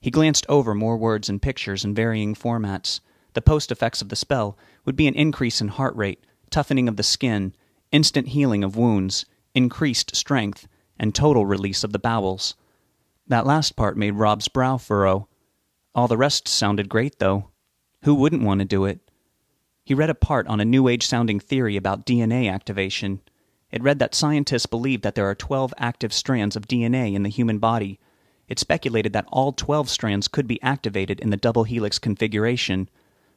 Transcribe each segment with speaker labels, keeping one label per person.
Speaker 1: He glanced over more words and pictures in varying formats. The post-effects of the spell would be an increase in heart rate, toughening of the skin, instant healing of wounds, increased strength, and total release of the bowels. That last part made Rob's brow furrow. All the rest sounded great, though. Who wouldn't want to do it? He read a part on a New Age-sounding theory about DNA activation. It read that scientists believe that there are 12 active strands of DNA in the human body. It speculated that all 12 strands could be activated in the double helix configuration.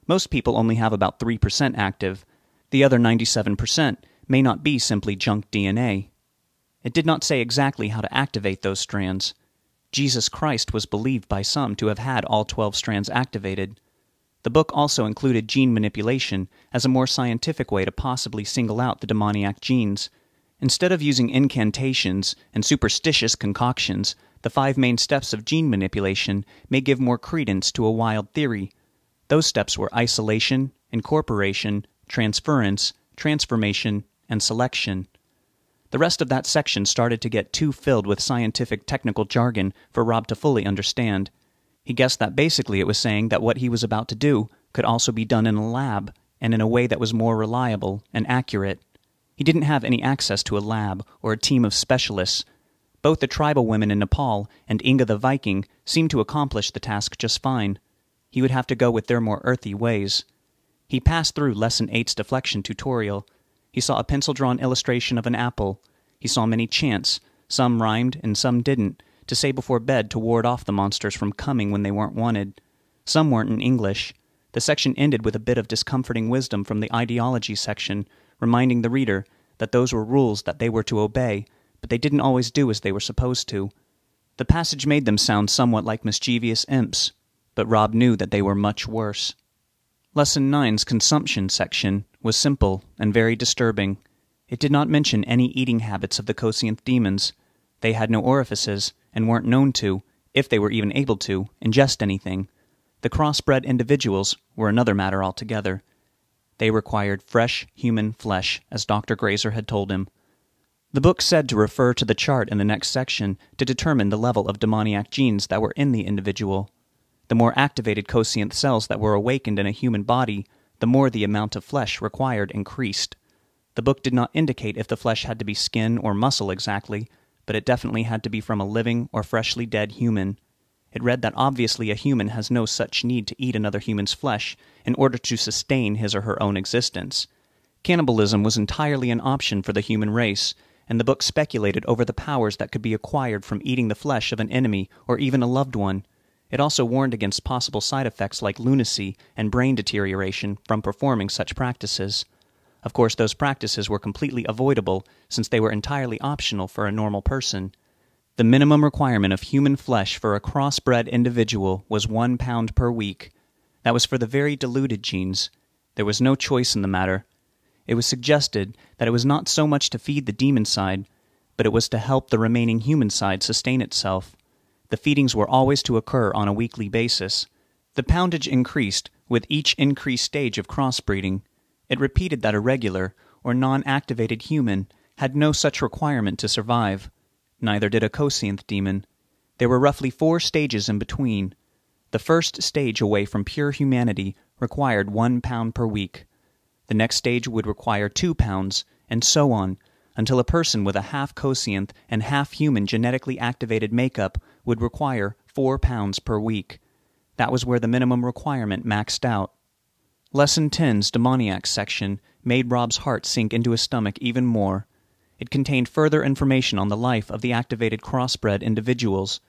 Speaker 1: Most people only have about 3% active. The other 97% may not be simply junk DNA. It did not say exactly how to activate those strands. Jesus Christ was believed by some to have had all 12 strands activated. The book also included gene manipulation as a more scientific way to possibly single out the demoniac genes. Instead of using incantations and superstitious concoctions, the 5 main steps of gene manipulation may give more credence to a wild theory. Those steps were isolation, incorporation, transference, transformation, and selection. The rest of that section started to get too filled with scientific technical jargon for Rob to fully understand. He guessed that basically it was saying that what he was about to do could also be done in a lab, and in a way that was more reliable and accurate. He didn't have any access to a lab or a team of specialists. Both the tribal women in Nepal and Inga the Viking seemed to accomplish the task just fine. He would have to go with their more earthy ways. He passed through Lesson 8's deflection tutorial. He saw a pencil-drawn illustration of an apple. He saw many chants, some rhymed and some didn't, to say before bed to ward off the monsters from coming when they weren't wanted. Some weren't in English. The section ended with a bit of discomforting wisdom from the ideology section, reminding the reader that those were rules that they were to obey, but they didn't always do as they were supposed to. The passage made them sound somewhat like mischievous imps, but Rob knew that they were much worse. Lesson 9's consumption section was simple and very disturbing. It did not mention any eating habits of the Kosianth demons. They had no orifices, and weren't known to, if they were even able to, ingest anything. The crossbred individuals were another matter altogether. They required fresh human flesh, as Dr. Grazer had told him. The book said to refer to the chart in the next section to determine the level of demoniac genes that were in the individual. The more activated Kosianth cells that were awakened in a human body, the more the amount of flesh required increased. The book did not indicate if the flesh had to be skin or muscle exactly, but it definitely had to be from a living or freshly dead human. It read that obviously a human has no such need to eat another human's flesh in order to sustain his or her own existence. Cannibalism was entirely an option for the human race, and the book speculated over the powers that could be acquired from eating the flesh of an enemy or even a loved one. It also warned against possible side effects like lunacy and brain deterioration from performing such practices. Of course, those practices were completely avoidable since they were entirely optional for a normal person. The minimum requirement of human flesh for a crossbred individual was 1 pound per week. That was for the very diluted genes. There was no choice in the matter. It was suggested that it was not so much to feed the demon side, but it was to help the remaining human side sustain itself. The feedings were always to occur on a weekly basis. The poundage increased with each increased stage of crossbreeding. It repeated that a regular, or non-activated human had no such requirement to survive. Neither did a Kosianth demon. There were roughly 4 stages in between. The first stage away from pure humanity required 1 pound per week. The next stage would require 2 pounds, and so on, until a person with a half Kosianth and half human genetically activated makeup would require 4 pounds per week. That was where the minimum requirement maxed out. Lesson 10's demoniac section made Rob's heart sink into his stomach even more. It contained further information on the life of the activated crossbred individuals.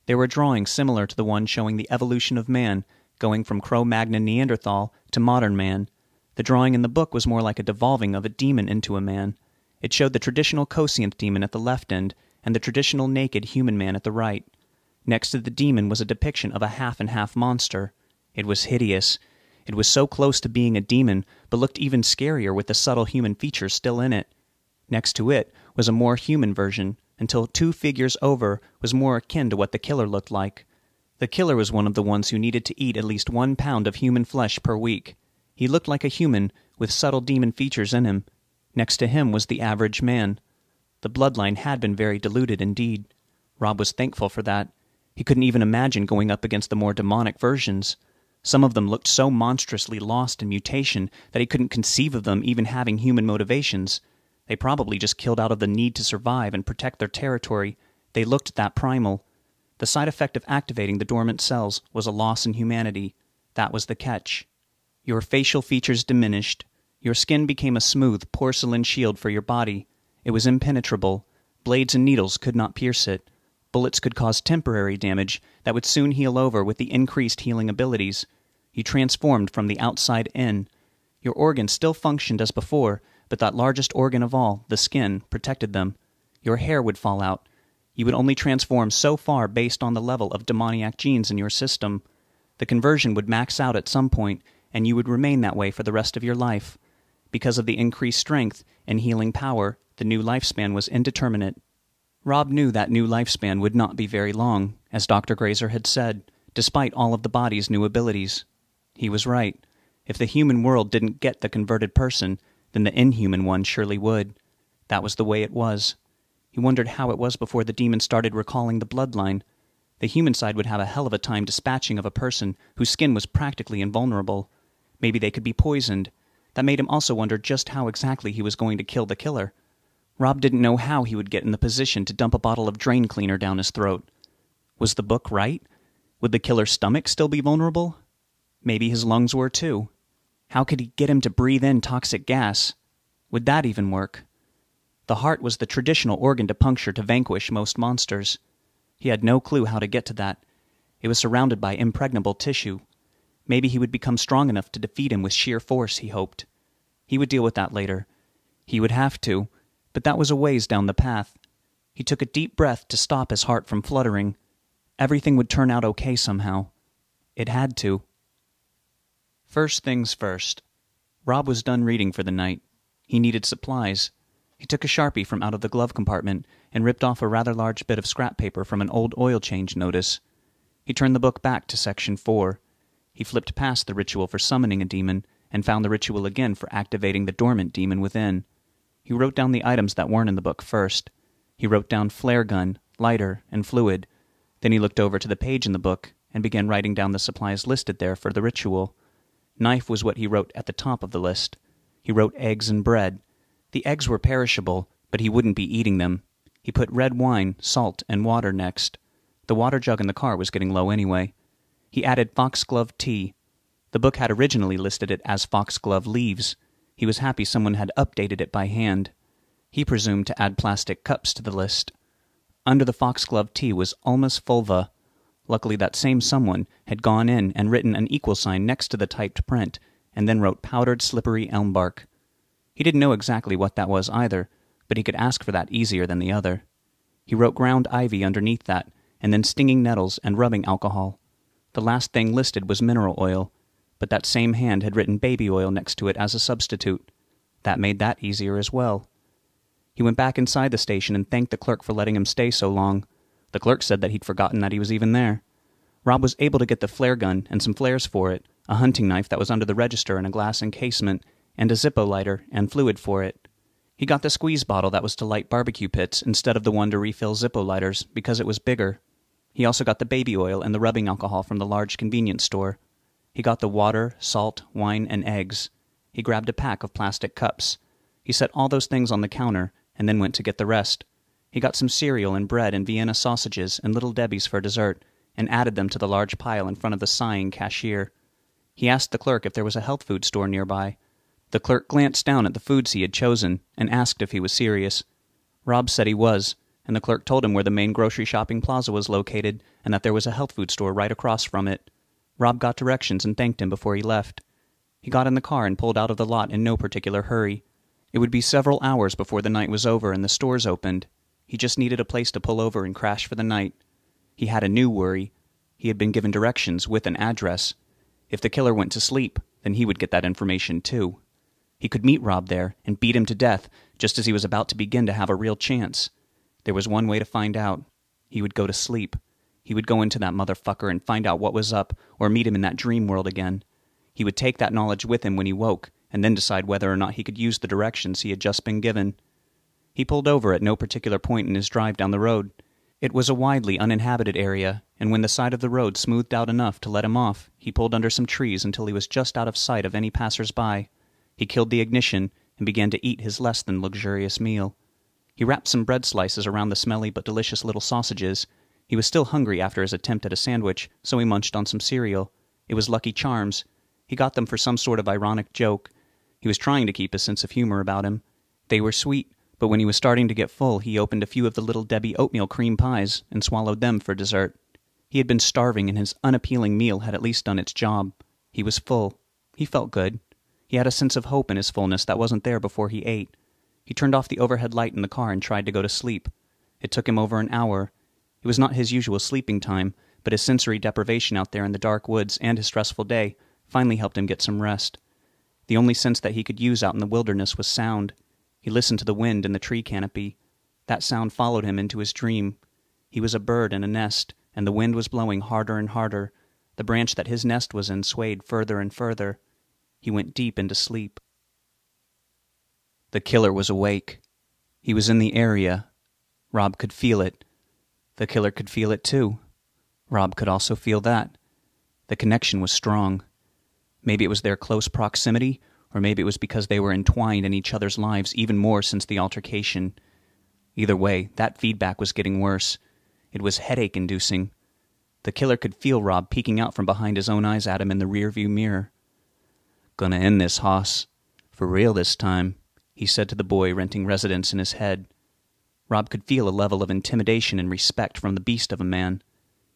Speaker 1: There were drawings similar to the one showing the evolution of man, going from Cro-Magnon Neanderthal to modern man. The drawing in the book was more like a devolving of a demon into a man. It showed the traditional Kosianth demon at the left end and the traditional naked human man at the right. Next to the demon was a depiction of a half-and-half monster. It was hideous. It was so close to being a demon, but looked even scarier with the subtle human features still in it. Next to it was a more human version, until 2 figures over was more akin to what the killer looked like. The killer was one of the ones who needed to eat at least 1 pound of human flesh per week. He looked like a human, with subtle demon features in him. Next to him was the average man. The bloodline had been very diluted indeed. Rob was thankful for that. He couldn't even imagine going up against the more demonic versions. Some of them looked so monstrously lost in mutation that he couldn't conceive of them even having human motivations. They probably just killed out of the need to survive and protect their territory. They looked that primal. The side effect of activating the dormant cells was a loss in humanity. That was the catch. Your facial features diminished. Your skin became a smooth porcelain shield for your body. It was impenetrable. Blades and needles could not pierce it. Bullets could cause temporary damage that would soon heal over with the increased healing abilities. You transformed from the outside in. Your organs still functioned as before, but that largest organ of all, the skin, protected them. Your hair would fall out. You would only transform so far based on the level of demoniac genes in your system. The conversion would max out at some point, and you would remain that way for the rest of your life. Because of the increased strength and healing power, the new lifespan was indeterminate. Rob knew that new lifespan would not be very long, as Dr. Grazer had said, despite all of the body's new abilities. He was right. If the human world didn't get the converted person, then the inhuman one surely would. That was the way it was. He wondered how it was before the demon started recalling the bloodline. The human side would have a hell of a time dispatching of a person whose skin was practically invulnerable. Maybe they could be poisoned. That made him also wonder just how exactly he was going to kill the killer. Rob didn't know how he would get in the position to dump a bottle of drain cleaner down his throat. Was the book right? Would the killer's stomach still be vulnerable? Maybe his lungs were too. How could he get him to breathe in toxic gas? Would that even work? The heart was the traditional organ to puncture to vanquish most monsters. He had no clue how to get to that. It was surrounded by impregnable tissue. Maybe he would become strong enough to defeat him with sheer force, he hoped. He would deal with that later. He would have to, but that was a ways down the path. He took a deep breath to stop his heart from fluttering. Everything would turn out okay somehow. It had to. First things first. Rob was done reading for the night. He needed supplies. He took a Sharpie from out of the glove compartment and ripped off a rather large bit of scrap paper from an old oil change notice. He turned the book back to Section 4. He flipped past the ritual for summoning a demon and found the ritual again for activating the dormant demon within. He wrote down the items that weren't in the book first. He wrote down flare gun, lighter, and fluid. Then he looked over to the page in the book and began writing down the supplies listed there for the ritual. Knife was what he wrote at the top of the list. He wrote eggs and bread. The eggs were perishable, but he wouldn't be eating them. He put red wine, salt, and water next. The water jug in the car was getting low anyway. He added foxglove tea. The book had originally listed it as foxglove leaves. He was happy someone had updated it by hand. He presumed to add plastic cups to the list. Under the foxglove tea was Ulmus fulva. Luckily that same someone had gone in and written an equal sign next to the typed print, and then wrote powdered slippery elm bark. He didn't know exactly what that was either, but he could ask for that easier than the other. He wrote ground ivy underneath that, and then stinging nettles and rubbing alcohol. The last thing listed was mineral oil, but that same hand had written baby oil next to it as a substitute. That made that easier as well. He went back inside the station and thanked the clerk for letting him stay so long. The clerk said that he'd forgotten that he was even there. Rob was able to get the flare gun and some flares for it, a hunting knife that was under the register in a glass encasement, and a Zippo lighter and fluid for it. He got the squeeze bottle that was to light barbecue pits instead of the one to refill Zippo lighters because it was bigger. He also got the baby oil and the rubbing alcohol from the large convenience store. He got the water, salt, wine, and eggs. He grabbed a pack of plastic cups. He set all those things on the counter and then went to get the rest. He got some cereal and bread and Vienna sausages and Little Debbie's for dessert and added them to the large pile in front of the sighing cashier. He asked the clerk if there was a health food store nearby. The clerk glanced down at the foods he had chosen and asked if he was serious. Rob said he was, and the clerk told him where the main grocery shopping plaza was located and that there was a health food store right across from it. Rob got directions and thanked him before he left. He got in the car and pulled out of the lot in no particular hurry. It would be several hours before the night was over and the stores opened. He just needed a place to pull over and crash for the night. He had a new worry. He had been given directions with an address. If the killer went to sleep, then he would get that information too. He could meet Rob there and beat him to death just as he was about to begin to have a real chance. There was one way to find out. He would go to sleep. He would go into that motherfucker and find out what was up or meet him in that dream world again. He would take that knowledge with him when he woke and then decide whether or not he could use the directions he had just been given. He pulled over at no particular point in his drive down the road. It was a widely uninhabited area, and when the side of the road smoothed out enough to let him off, he pulled under some trees until he was just out of sight of any passers-by. He killed the ignition and began to eat his less than luxurious meal. He wrapped some bread slices around the smelly but delicious little sausages. He was still hungry after his attempt at a sandwich, so he munched on some cereal. It was Lucky Charms. He got them for some sort of ironic joke. He was trying to keep a sense of humor about him. They were sweet, but when he was starting to get full, he opened a few of the Little Debbie oatmeal cream pies and swallowed them for dessert. He had been starving, and his unappealing meal had at least done its job. He was full. He felt good. He had a sense of hope in his fullness that wasn't there before he ate. He turned off the overhead light in the car and tried to go to sleep. It took him over an hour. It was not his usual sleeping time, but his sensory deprivation out there in the dark woods and his stressful day finally helped him get some rest. The only sense that he could use out in the wilderness was sound. He listened to the wind in the tree canopy. That sound followed him into his dream. He was a bird in a nest, and the wind was blowing harder and harder. The branch that his nest was in swayed further and further. He went deep into sleep. The killer was awake. He was in the area. Rob could feel it. The killer could feel it too. Rob could also feel that. The connection was strong. Maybe it was their close proximity, or maybe it was because they were entwined in each other's lives even more since the altercation. Either way, that feedback was getting worse. It was headache-inducing. The killer could feel Rob peeking out from behind his own eyes at him in the rearview mirror. "Gonna end this, hoss. For real this time," he said to the boy renting residence in his head. Rob could feel a level of intimidation and respect from the beast of a man.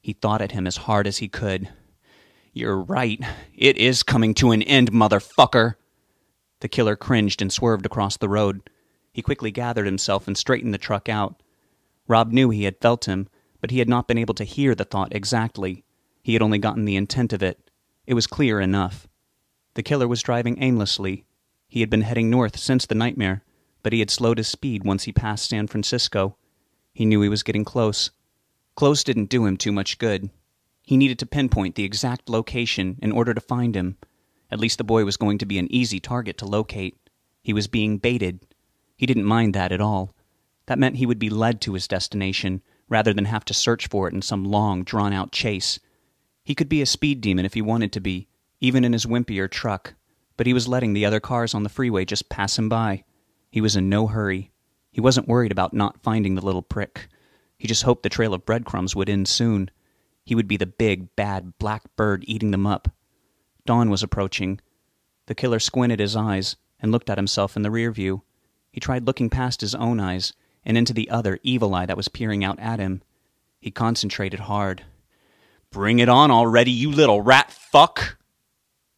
Speaker 1: He thought at him as hard as he could. "You're right. It is coming to an end, motherfucker!" The killer cringed and swerved across the road. He quickly gathered himself and straightened the truck out. Rob knew he had felt him, but he had not been able to hear the thought exactly. He had only gotten the intent of it. It was clear enough. The killer was driving aimlessly. He had been heading north since the nightmare, but he had slowed his speed once he passed San Francisco. He knew he was getting close. Close didn't do him too much good. He needed to pinpoint the exact location in order to find him. At least the boy was going to be an easy target to locate. He was being baited. He didn't mind that at all. That meant he would be led to his destination, rather than have to search for it in some long, drawn-out chase. He could be a speed demon if he wanted to be, even in his wimpier truck, but he was letting the other cars on the freeway just pass him by. He was in no hurry. He wasn't worried about not finding the little prick. He just hoped the trail of breadcrumbs would end soon. He would be the big, bad black bird eating them up. Dawn was approaching. The killer squinted his eyes and looked at himself in the rear view. He tried looking past his own eyes and into the other evil eye that was peering out at him. He concentrated hard. "Bring it on already, you little rat fuck!"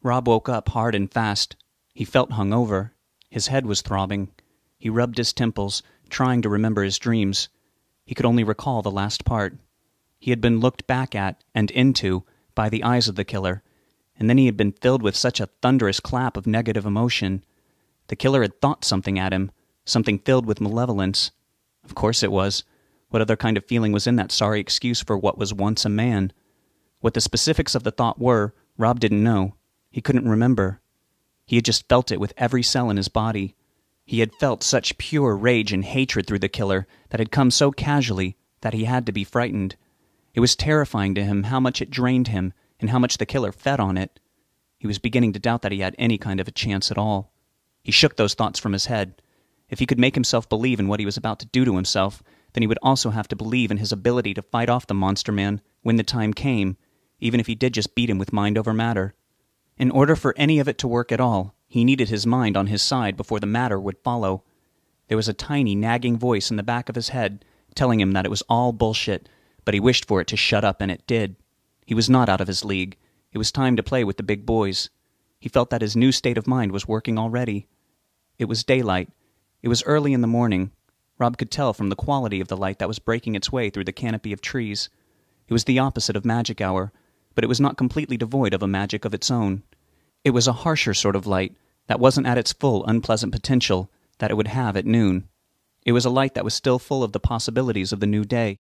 Speaker 1: Rob woke up hard and fast. He felt hungover. His head was throbbing. He rubbed his temples, trying to remember his dreams. He could only recall the last part. He had been looked back at and into by the eyes of the killer, and then he had been filled with such a thunderous clap of negative emotion. The killer had thought something at him, something filled with malevolence. Of course it was. What other kind of feeling was in that sorry excuse for what was once a man? What the specifics of the thought were, Rob didn't know. He couldn't remember. He had just felt it with every cell in his body. He had felt such pure rage and hatred through the killer that had come so casually that he had to be frightened. It was terrifying to him how much it drained him and how much the killer fed on it. He was beginning to doubt that he had any kind of a chance at all. He shook those thoughts from his head. If he could make himself believe in what he was about to do to himself, then he would also have to believe in his ability to fight off the monster man when the time came, even if he did just beat him with mind over matter. In order for any of it to work at all, he needed his mind on his side before the matter would follow. There was a tiny, nagging voice in the back of his head telling him that it was all bullshit, but he wished for it to shut up, and it did. He was not out of his league. It was time to play with the big boys. He felt that his new state of mind was working already. It was daylight. It was early in the morning. Rob could tell from the quality of the light that was breaking its way through the canopy of trees. It was the opposite of magic hour, but it was not completely devoid of a magic of its own. It was a harsher sort of light that wasn't at its full unpleasant potential that it would have at noon. It was a light that was still full of the possibilities of the new day.